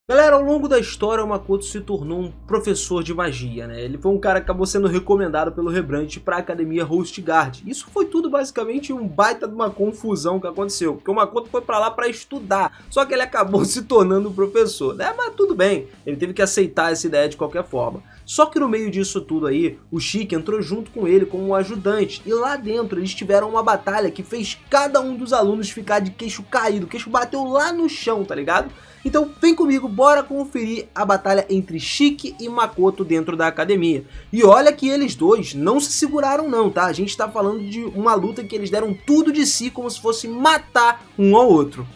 Galera, ao longo da história, o Makoto se tornou um professor de magia, né? Ele foi um cara que acabou sendo recomendado pelo Rembrandt para a Academia Hostguard. Isso foi tudo basicamente um baita de uma confusão que aconteceu, porque o Makoto foi para lá para estudar, só que ele acabou se tornando um professor, né? Mas tudo bem, ele teve que aceitar essa ideia de qualquer forma. Só que no meio disso tudo aí, o Shiki entrou junto com ele como um ajudante, e lá dentro eles tiveram uma batalha que fez cada um dos alunos ficar de queixo caído, o queixo bateu lá no chão, tá ligado? Então vem comigo, bora conferir a batalha entre Shiki e Makoto dentro da academia. E olha que eles dois não se seguraram não, tá? A gente tá falando de uma luta que eles deram tudo de si como se fosse matar um ao outro.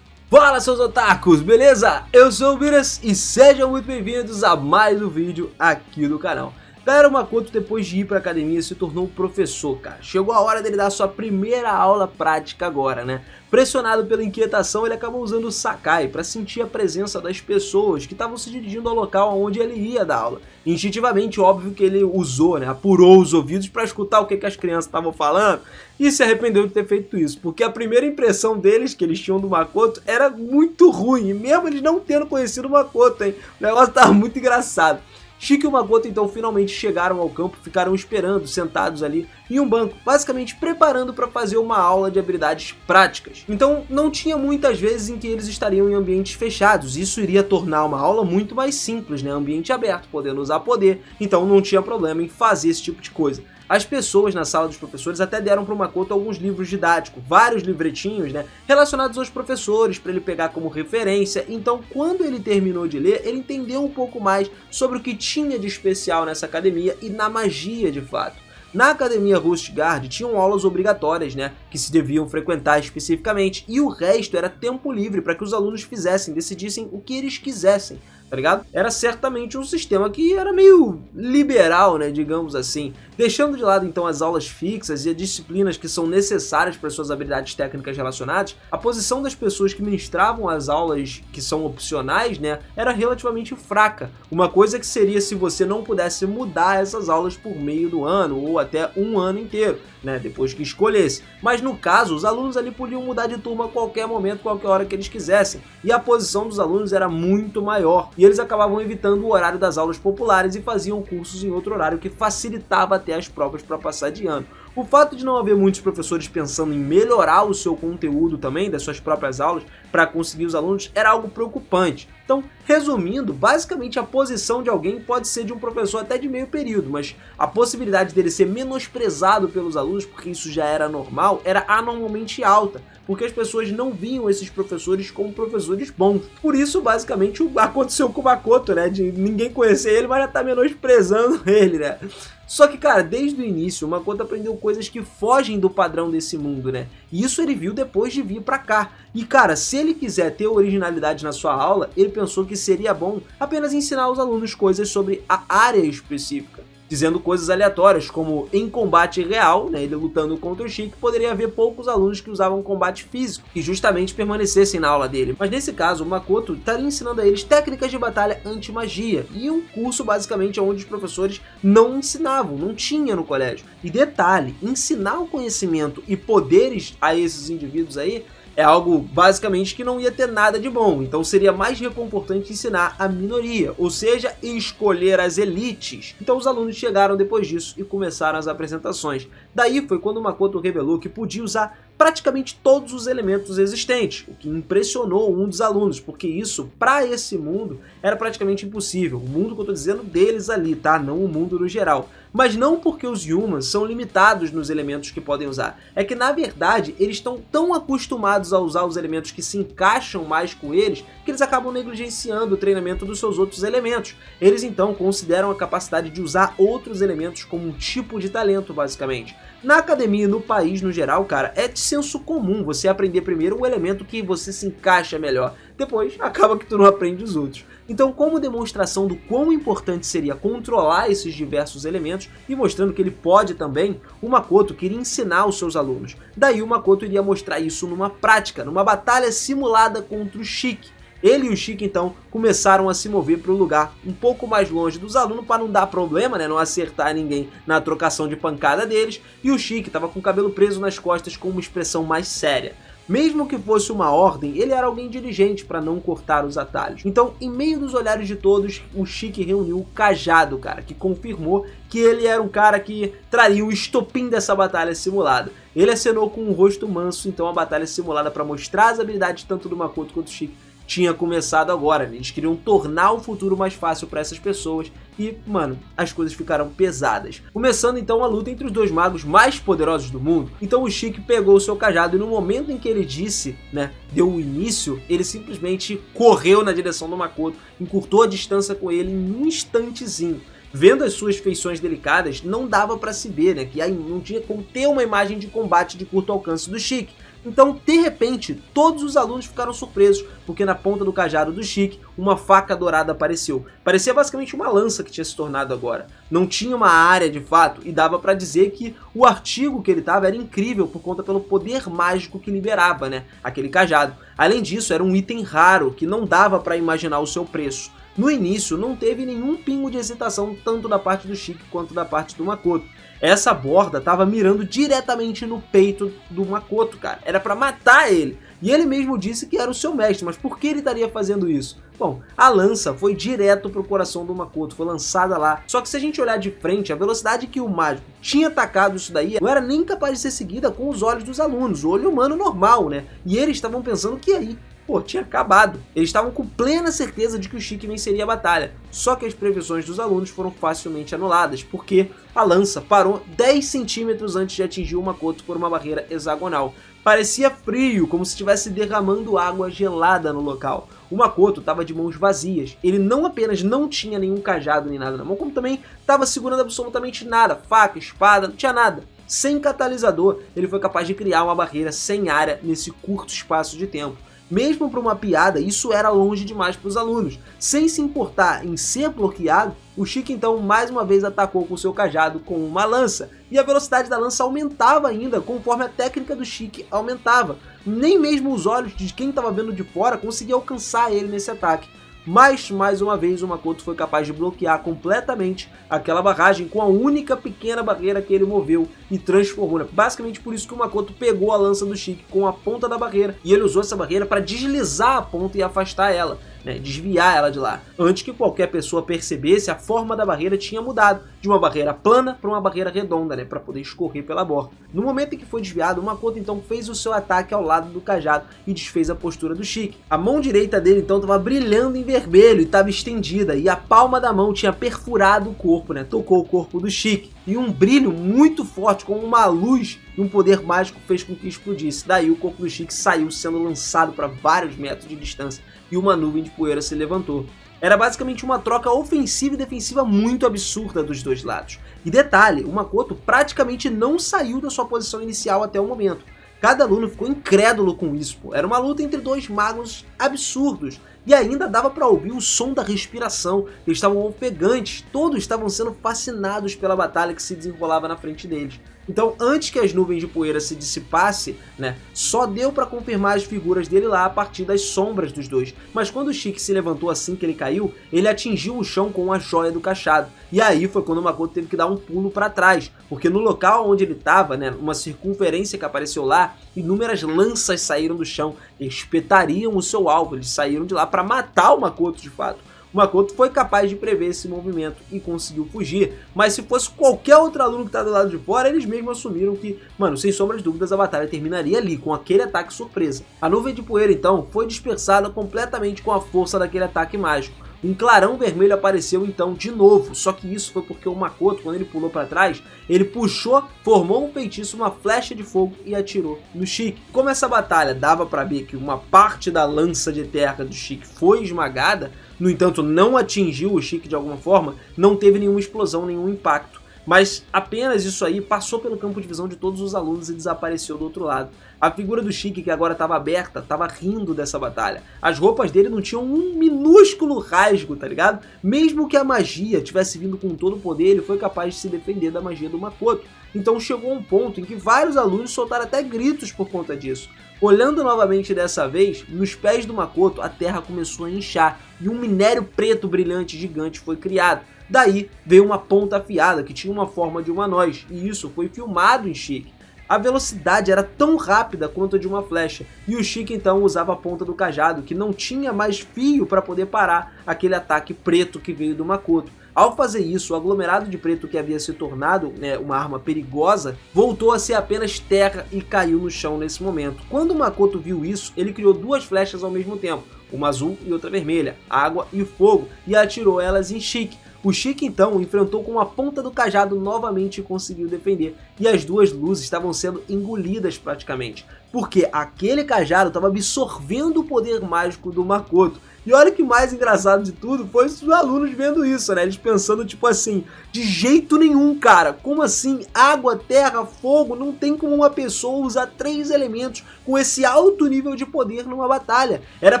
Fala seus otakus, beleza? Eu sou o Miras e sejam muito bem-vindos a mais um vídeo aqui do canal. Galera, o Makoto, depois de ir para a academia, se tornou um professor, cara. Chegou a hora dele dar sua primeira aula prática agora, né? Pressionado pela inquietação, ele acabou usando o Sakai para sentir a presença das pessoas que estavam se dirigindo ao local onde ele ia dar aula. Instintivamente, óbvio que ele usou, né? Apurou os ouvidos para escutar o que as crianças estavam falando e se arrependeu de ter feito isso, porque a primeira impressão deles, que eles tinham do Makoto, era muito ruim, mesmo eles não tendo conhecido o Makoto, hein? O negócio tava muito engraçado. Shiki e o Makoto então finalmente chegaram ao campo, ficaram esperando, sentados ali em um banco, basicamente preparando para fazer uma aula de habilidades práticas. Então não tinha muitas vezes em que eles estariam em ambientes fechados, isso iria tornar uma aula muito mais simples, né? Ambiente aberto, podendo usar poder, então não tinha problema em fazer esse tipo de coisa. As pessoas na sala dos professores até deram para o Makoto alguns livros didáticos, vários livretinhos, né, relacionados aos professores, para ele pegar como referência. Então, quando ele terminou de ler, ele entendeu um pouco mais sobre o que tinha de especial nessa academia e na magia de fato. Na Academia Hostguard tinham aulas obrigatórias, né, que se deviam frequentar especificamente, e o resto era tempo livre para que os alunos fizessem, decidissem o que eles quisessem, tá ligado? Era certamente um sistema que era meio liberal, né, digamos assim. Deixando de lado então as aulas fixas e as disciplinas que são necessárias para suas habilidades técnicas relacionadas, a posição das pessoas que ministravam as aulas que são opcionais, né, era relativamente fraca. Uma coisa que seria se você não pudesse mudar essas aulas por meio do ano ou até um ano inteiro, né, depois que escolhesse. Mas no caso, os alunos ali podiam mudar de turma a qualquer momento, qualquer hora que eles quisessem. E a posição dos alunos era muito maior. E eles acabavam evitando o horário das aulas populares e faziam cursos em outro horário que facilitava até as provas para passar de ano. O fato de não haver muitos professores pensando em melhorar o seu conteúdo também, das suas próprias aulas, para conseguir os alunos, era algo preocupante. Então, resumindo, basicamente a posição de alguém pode ser de um professor até de meio período, mas a possibilidade dele ser menosprezado pelos alunos, porque isso já era normal, era anormalmente alta, porque as pessoas não viam esses professores como professores bons. Por isso, basicamente, aconteceu com o Makoto, né, de ninguém conhecer ele, mas já tá menosprezando ele, né. Só que, cara, desde o início, o Makoto aprendeu coisas que fogem do padrão desse mundo, né? E isso ele viu depois de vir pra cá. E, cara, se ele quiser ter originalidade na sua aula, ele pensou que seria bom apenas ensinar aos alunos coisas sobre a área específica, dizendo coisas aleatórias, como em combate real, né, ele lutando contra o Shiki, poderia haver poucos alunos que usavam combate físico, que justamente permanecessem na aula dele. Mas nesse caso, o Makoto estaria ensinando a eles técnicas de batalha anti-magia, e um curso basicamente onde os professores não ensinavam, não tinha no colégio. E detalhe, ensinar o conhecimento e poderes a esses indivíduos aí é algo basicamente que não ia ter nada de bom, então seria mais reconfortante ensinar a minoria, ou seja, escolher as elites. Então os alunos chegaram depois disso e começaram as apresentações. Daí foi quando o Makoto revelou que podia usar praticamente todos os elementos existentes, o que impressionou um dos alunos, porque isso, para esse mundo, era praticamente impossível. O mundo que eu tô dizendo deles ali, tá? Não o mundo no geral. Mas não porque os Humans são limitados nos elementos que podem usar. É que, na verdade, eles estão tão acostumados a usar os elementos que se encaixam mais com eles, que eles acabam negligenciando o treinamento dos seus outros elementos. Eles, então, consideram a capacidade de usar outros elementos como um tipo de talento, basicamente. Na academia e no país no geral, cara, é de senso comum você aprender primeiro o elemento que você se encaixa melhor. Depois, acaba que tu não aprende os outros. Então, como demonstração do quão importante seria controlar esses diversos elementos e mostrando que ele pode também, o Makoto queria ensinar os seus alunos. Daí o Makoto iria mostrar isso numa prática, numa batalha simulada contra o Shiki. Ele e o Chique então começaram a se mover para um lugar um pouco mais longe dos alunos para não dar problema, né, não acertar ninguém na trocação de pancada deles, e o Chique estava com o cabelo preso nas costas com uma expressão mais séria. Mesmo que fosse uma ordem, ele era alguém diligente para não cortar os atalhos. Então, em meio dos olhares de todos, o Chique reuniu o Cajado, cara, que confirmou que ele era um cara que traria o estopim dessa batalha simulada. Ele acenou com um rosto manso, então a batalha simulada para mostrar as habilidades tanto do Makoto quanto do Chique tinha começado agora, né? Eles queriam tornar o futuro mais fácil para essas pessoas e, mano, as coisas ficaram pesadas. Começando então a luta entre os dois magos mais poderosos do mundo. Então o Chique pegou o seu cajado e no momento em que ele disse, né, deu o início, ele simplesmente correu na direção do Makoto, encurtou a distância com ele em um instantezinho. Vendo as suas feições delicadas, não dava para se ver, né, que aí não tinha como ter uma imagem de combate de curto alcance do Chique. Então, de repente, todos os alunos ficaram surpresos, porque na ponta do cajado do Chique, uma faca dourada apareceu. Parecia basicamente uma lança que tinha se tornado agora. Não tinha uma área de fato, e dava pra dizer que o artigo que ele tava era incrível por conta pelo poder mágico que liberava, né, aquele cajado. Além disso, era um item raro, que não dava pra imaginar o seu preço. No início, não teve nenhum pingo de hesitação, tanto da parte do Chique quanto da parte do Makoto. Essa borda tava mirando diretamente no peito do Makoto, cara. Era pra matar ele. E ele mesmo disse que era o seu mestre, mas por que ele estaria fazendo isso? Bom, a lança foi direto pro coração do Makoto, foi lançada lá. Só que se a gente olhar de frente, a velocidade que o mágico tinha atacado isso daí não era nem capaz de ser seguida com os olhos dos alunos, o olho humano normal, né? E eles estavam pensando que aí, pô, tinha acabado. Eles estavam com plena certeza de que o Chique venceria a batalha. Só que as previsões dos alunos foram facilmente anuladas, porque a lança parou 10 centímetros antes de atingir o Makoto por uma barreira hexagonal. Parecia frio, como se estivesse derramando água gelada no local. O Makoto estava de mãos vazias. Ele não apenas não tinha nenhum cajado nem nada na mão, como também estava segurando absolutamente nada. Faca, espada, não tinha nada. Sem catalisador, ele foi capaz de criar uma barreira sem área nesse curto espaço de tempo. Mesmo para uma piada, isso era longe demais para os alunos. Sem se importar em ser bloqueado, o Chique então mais uma vez atacou com seu cajado com uma lança. E a velocidade da lança aumentava ainda conforme a técnica do Chique aumentava. Nem mesmo os olhos de quem estava vendo de fora conseguiam alcançar ele nesse ataque. Mas, mais uma vez, o Makoto foi capaz de bloquear completamente aquela barragem com a única pequena barreira que ele moveu e transformou, né? Basicamente por isso que o Makoto pegou a lança do Chique com a ponta da barreira e ele usou essa barreira para deslizar a ponta e afastar ela, né? Desviar ela de lá. Antes que qualquer pessoa percebesse, a forma da barreira tinha mudado de uma barreira plana para uma barreira redonda, né? Para poder escorrer pela borda. No momento em que foi desviado, o Makoto então fez o seu ataque ao lado do cajado e desfez a postura do Chique. A mão direita dele então estava brilhando em vermelho e estava estendida, e a palma da mão tinha perfurado o corpo, né? Tocou o corpo do Chique. E um brilho muito forte, como uma luz e um poder mágico, fez com que explodisse. Daí o corpo do Chique saiu sendo lançado para vários metros de distância e uma nuvem de poeira se levantou. Era basicamente uma troca ofensiva e defensiva muito absurda dos dois lados. E detalhe, o Makoto praticamente não saiu da sua posição inicial até o momento. Cada aluno ficou incrédulo com isso, pô. Era uma luta entre dois magos absurdos. E ainda dava para ouvir o som da respiração. Eles estavam ofegantes, todos estavam sendo fascinados pela batalha que se desenrolava na frente deles. Então, antes que as nuvens de poeira se dissipassem, né, só deu para confirmar as figuras dele lá a partir das sombras dos dois. Mas quando o Chique se levantou assim que ele caiu, ele atingiu o chão com a joia do cajado. E aí foi quando o Makoto teve que dar um pulo para trás, porque no local onde ele estava, né, uma circunferência que apareceu lá, inúmeras lanças saíram do chão e espetariam o seu alvo. Eles saíram de lá para matar o Makoto de fato. O Makoto foi capaz de prever esse movimento e conseguiu fugir, mas se fosse qualquer outro aluno que tá do lado de fora, eles mesmos assumiram que, mano, sem sombra de dúvidas, a batalha terminaria ali, com aquele ataque surpresa. A nuvem de poeira, então, foi dispersada completamente com a força daquele ataque mágico. Um clarão vermelho apareceu então de novo, só que isso foi porque o Makoto, quando ele pulou para trás, ele puxou, formou um feitiço, uma flecha de fogo e atirou no Chique. Como essa batalha dava para ver que uma parte da lança de terra do Chique foi esmagada, no entanto não atingiu o Chique de alguma forma, não teve nenhuma explosão, nenhum impacto. Mas apenas isso aí passou pelo campo de visão de todos os alunos e desapareceu do outro lado. A figura do Sheik, que agora estava aberta, estava rindo dessa batalha. As roupas dele não tinham um minúsculo rasgo, tá ligado? Mesmo que a magia tivesse vindo com todo o poder, ele foi capaz de se defender da magia do Makoto. Então chegou um ponto em que vários alunos soltaram até gritos por conta disso. Olhando novamente dessa vez, nos pés do Makoto a terra começou a inchar e um minério preto brilhante gigante foi criado. Daí veio uma ponta afiada que tinha uma forma de uma noz, e isso foi filmado em Sheik. A velocidade era tão rápida quanto a de uma flecha, e o Sheik então usava a ponta do cajado, que não tinha mais fio para poder parar aquele ataque preto que veio do Makoto. Ao fazer isso, o aglomerado de preto que havia se tornado uma arma perigosa, voltou a ser apenas terra e caiu no chão nesse momento. Quando o Makoto viu isso, ele criou duas flechas ao mesmo tempo, uma azul e outra vermelha, água e fogo, e atirou elas em Sheik. O Sheik então enfrentou com a ponta do cajado novamente e conseguiu defender, e as duas luzes estavam sendo engolidas praticamente, porque aquele cajado estava absorvendo o poder mágico do Makoto. E olha que mais engraçado de tudo foi os alunos vendo isso, né? Eles pensando tipo assim, de jeito nenhum, cara, como assim água, terra, fogo? Não tem como uma pessoa usar 3 elementos com esse alto nível de poder numa batalha. Era a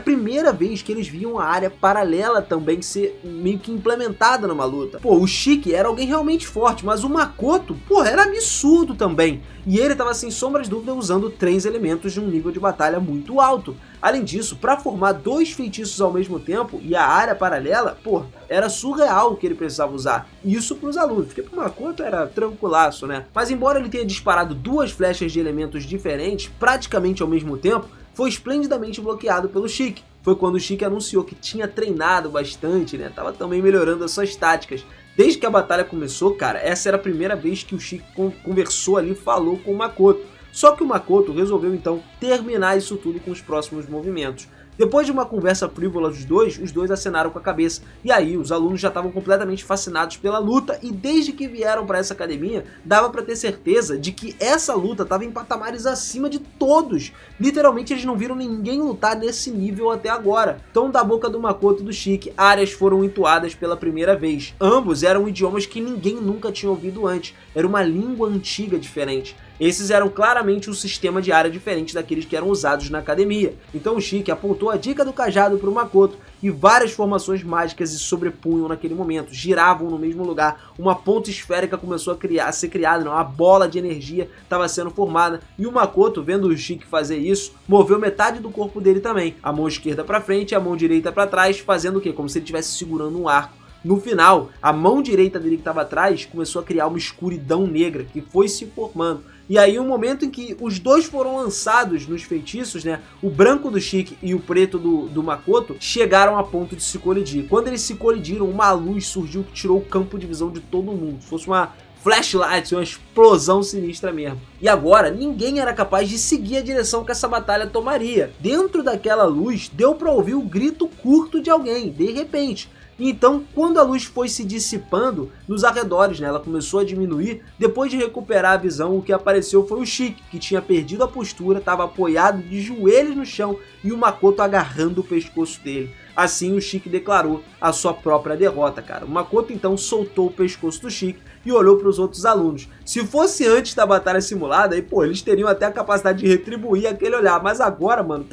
primeira vez que eles viam a área paralela também ser meio que implementada numa luta. Pô, o Sheik era alguém realmente forte, mas o Makoto, pô, era absurdo também. E ele estava sem sombra de dúvida usando 3 elementos de um nível de batalha muito alto. Além disso, para formar 2 feitiços ao mesmo tempo e a área paralela, pô, era surreal o que ele precisava usar. Isso para os alunos, porque para o Makoto era tranquilaço, né? Mas embora ele tenha disparado 2 flechas de elementos diferentes praticamente ao mesmo tempo, foi esplendidamente bloqueado pelo Sheik. Foi quando o Sheik anunciou que tinha treinado bastante, né? Tava também melhorando as suas táticas. Desde que a batalha começou, cara, essa era a primeira vez que o Sheik conversou ali, falou com o Makoto. Só que o Makoto resolveu então terminar isso tudo com os próximos movimentos. Depois de uma conversa frívola dos dois, os dois acenaram com a cabeça. E aí, os alunos já estavam completamente fascinados pela luta, e desde que vieram para essa academia, dava para ter certeza de que essa luta estava em patamares acima de todos. Literalmente, eles não viram ninguém lutar nesse nível até agora. Então, da boca do Makoto e do Sheik, áreas foram entoadas pela primeira vez. Ambos eram idiomas que ninguém nunca tinha ouvido antes. Era uma língua antiga diferente. Esses eram claramente um sistema de área diferente daqueles que eram usados na academia. Então o Sheik apontou a dica do cajado para o Makoto e várias formações mágicas se sobrepunham naquele momento, giravam no mesmo lugar, uma ponta esférica começou a ser criada, uma bola de energia estava sendo formada, e o Makoto, vendo o Sheik fazer isso, moveu metade do corpo dele também, a mão esquerda para frente e a mão direita para trás, fazendo o quê? Como se ele estivesse segurando um arco. No final, a mão direita dele que estava atrás começou a criar uma escuridão negra que foi se formando. E aí, o momento em que os dois foram lançados nos feitiços, né, o branco do Sheik e o preto do Makoto, chegaram a ponto de se colidir. Quando eles se colidiram, uma luz surgiu que tirou o campo de visão de todo mundo. Se fosse uma flashlight, uma explosão sinistra mesmo. E agora, ninguém era capaz de seguir a direção que essa batalha tomaria. Dentro daquela luz, deu para ouvir o grito curto de alguém, de repente. Então, quando a luz foi se dissipando nos arredores, né, ela começou a diminuir, depois de recuperar a visão, o que apareceu foi o Sheik, que tinha perdido a postura, estava apoiado de joelhos no chão e o Makoto agarrando o pescoço dele. Assim, o Sheik declarou a sua própria derrota, cara. O Makoto então soltou o pescoço do Sheik e olhou para os outros alunos. Se fosse antes da batalha simulada, aí, pô, eles teriam até a capacidade de retribuir aquele olhar. Mas agora, mano,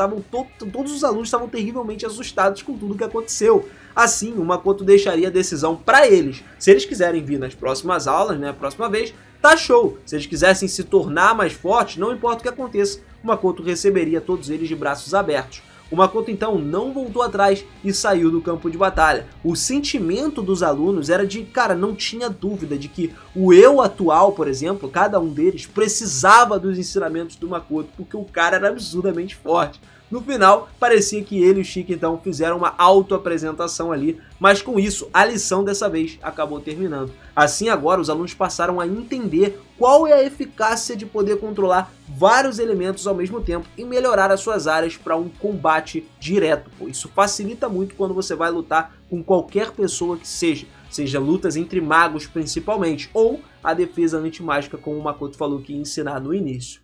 todos os alunos estavam terrivelmente assustados com tudo que aconteceu. Assim, o Makoto deixaria a decisão para eles. Se eles quiserem vir nas próximas aulas, né, a próxima vez, tá show. Se eles quisessem se tornar mais fortes, não importa o que aconteça, o Makoto receberia todos eles de braços abertos. O Makoto então não voltou atrás e saiu do campo de batalha. O sentimento dos alunos era de, cara, não tinha dúvida de que o eu atual, por exemplo, cada um deles precisava dos ensinamentos do Makoto, porque o cara era absurdamente forte. No final, parecia que ele e o Sheik então fizeram uma auto-apresentação ali, mas com isso, a lição dessa vez acabou terminando. Assim agora, os alunos passaram a entender qual é a eficácia de poder controlar vários elementos ao mesmo tempo e melhorar as suas áreas para um combate direto. Pô, isso facilita muito quando você vai lutar com qualquer pessoa que seja lutas entre magos principalmente, ou a defesa anti-mágica, como o Makoto falou que ia ensinar no início.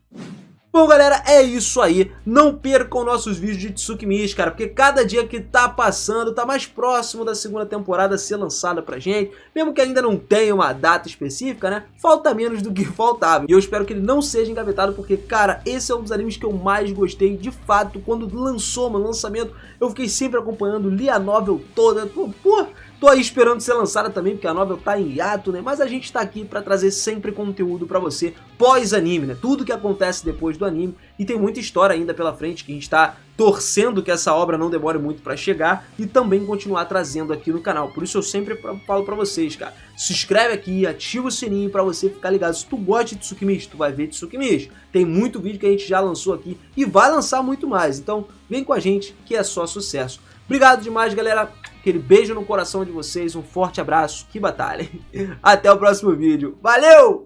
Bom, galera, é isso aí. Não percam nossos vídeos de Tsukimichi, cara, porque cada dia que tá passando, tá mais próximo da segunda temporada ser lançada pra gente. Mesmo que ainda não tenha uma data específica, né? Falta menos do que faltava. E eu espero que ele não seja engavetado, porque, cara, esse é um dos animes que eu mais gostei. De fato, quando lançou, mano, lançamento, eu fiquei sempre acompanhando, li a novel toda. Pô, tô aí esperando ser lançada também, porque a novel tá em hiato, né? Mas a gente tá aqui pra trazer sempre conteúdo pra você pós-anime, né? Tudo que acontece depois do anime. E tem muita história ainda pela frente que a gente tá torcendo que essa obra não demore muito pra chegar e também continuar trazendo aqui no canal. Por isso eu sempre falo pra vocês, cara, se inscreve aqui, ativa o sininho pra você ficar ligado. Se tu gosta de Tsukimichi, tu vai ver Tsukimichi. Tem muito vídeo que a gente já lançou aqui e vai lançar muito mais. Então vem com a gente que é só sucesso. Obrigado demais, galera. Aquele beijo no coração de vocês, um forte abraço, que batalha. Até o próximo vídeo. Valeu!